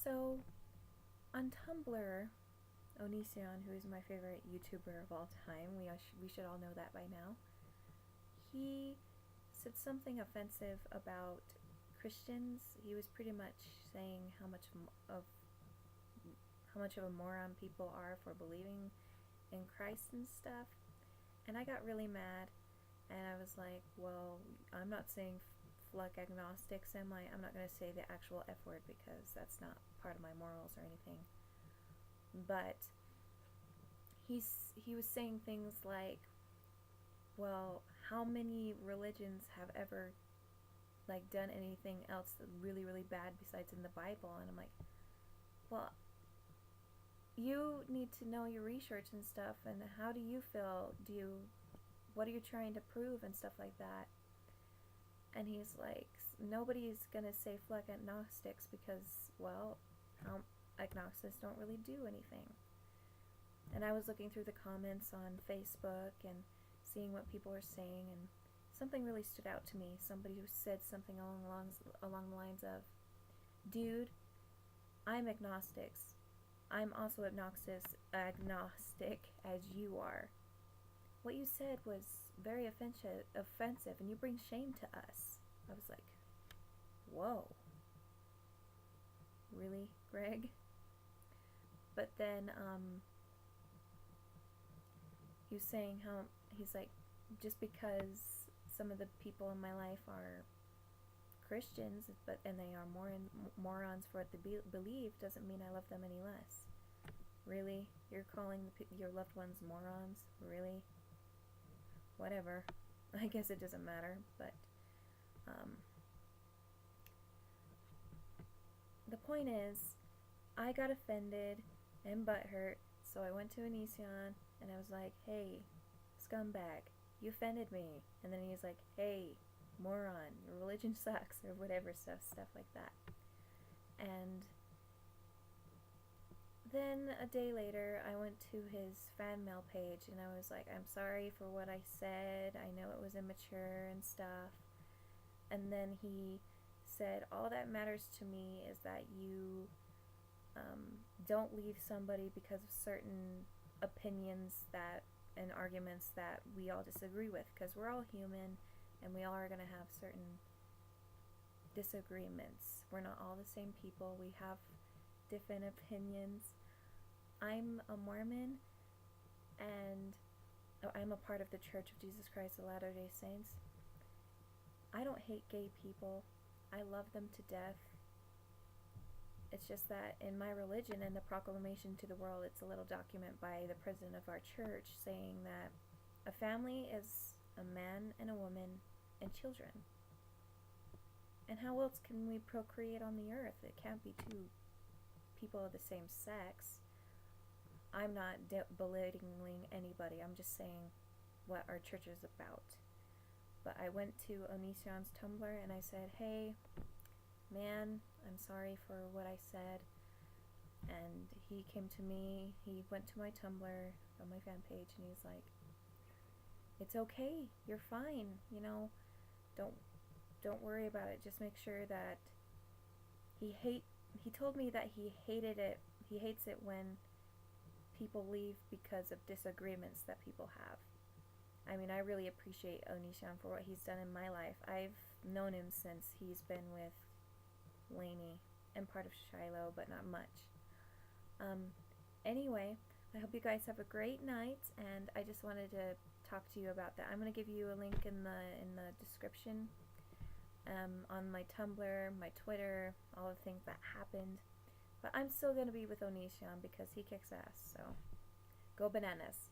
So, on Tumblr, Onision, who is my favorite YouTuber of all time, we should all know that by now, he said something offensive about Christians. He was pretty much saying how much of a moron people are for believing in Christ and stuff. And I got really mad, and I was like, well, I'm not saying fuck agnostics, am I? I'm not going to say the actual F word because that's not part of my morals or anything. But he was saying things like, well, how many religions have ever like done anything else really, really bad besides in the Bible? And I'm like, well, you need to know your research and stuff, and how do you feel? What are you trying to prove and stuff like that? And he's like, nobody's gonna say fuck agnostics because, well, agnostics don't really do anything. And I was looking through the comments on Facebook and seeing what people were saying, and something really stood out to me. Somebody who said something along the lines of, dude, I'm agnostics. I'm also agnostic as you are. What you said was very offensive, and you bring shame to us. I was like, whoa. Really, Greg? But then, he was saying how, he's like, just because some of the people in my life are Christians, and they are morons for what they believe, doesn't mean I love them any less. Really? You're calling your loved ones morons? Really? Whatever. I guess it doesn't matter, but the point is, I got offended and butthurt, so I went to Onision and I was like, hey, scumbag, you offended me. And then he was like, hey, moron, your religion sucks, or whatever, stuff like that. And then a day later, I went to his fan mail page and I was like, I'm sorry for what I said, I know it was immature and stuff. And then he said, all that matters to me is that you don't leave somebody because of certain opinions and arguments that we all disagree with, because we're all human and we all are going to have certain disagreements. We're not all the same people. We have different opinions. I'm a Mormon, and I'm a part of the Church of Jesus Christ of Latter-day Saints. I don't hate gay people. I love them to death. It's just that in my religion and the proclamation to the world, it's a little document by the president of our church saying that a family is a man and a woman and children. And how else can we procreate on the earth? It can't be two people of the same sex. I'm not belittling anybody. I'm just saying what our church is about. But I went to Onision's Tumblr and I said, hey, man, I'm sorry for what I said. And he came to me, he went to my Tumblr on my fan page, and he's like, it's okay, you're fine, don't worry about it. Just make sure that he told me that he hates it when people leave because of disagreements that people have. I mean, I really appreciate Onision for what he's done in my life. I've known him since he's been with Lainey and part of Shiloh, but not much. Anyway, I hope you guys have a great night, and I just wanted to talk to you about that. I'm going to give you a link in the description on my Tumblr, my Twitter, all the things that happened. But I'm still going to be with Onision because he kicks ass, so go bananas.